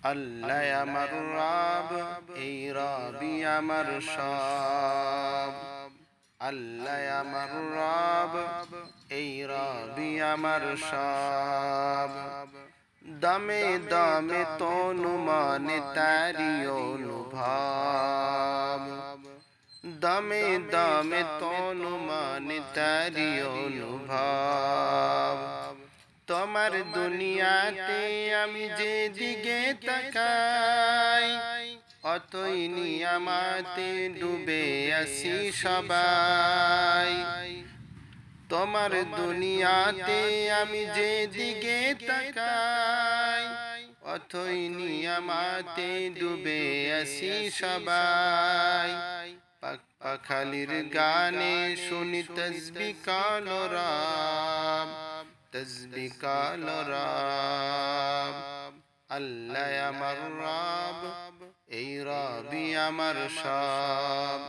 আল্লাহ আমার রব, এই রবি আমার সব। আল্লাহ আমার রব, এই রবি আমার সব। দমে দমে তনু মনে তারি অনুভব। দমে দমে তনু মনে তারি অনুভব। তোমার দুনিয়াতে আমি যে দিকে তাকাই, অতই নিয়ামাতে ডুবে আছি সবাই। তোমার দুনিয়াতে আমি যে দিকে তাকাই, অতই নিয়ামাতে ডুবে আছি সবাই। পাখালির গানে শুনি তসবিহ কলরাব, তসবিহ কলরাব। আল্লাহ আমার রব, এই রবি আমার সব।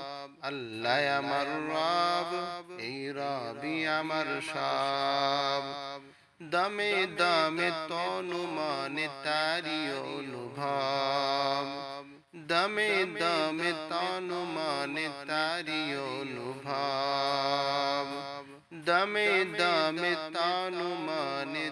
আল্লাহ আমার রব, এই রবি আমার সব। দমে দমে তনু মনে তারি অনুভব। দমে দমে তনু মনে তারি অনুভব। দমে দমে তনু মনে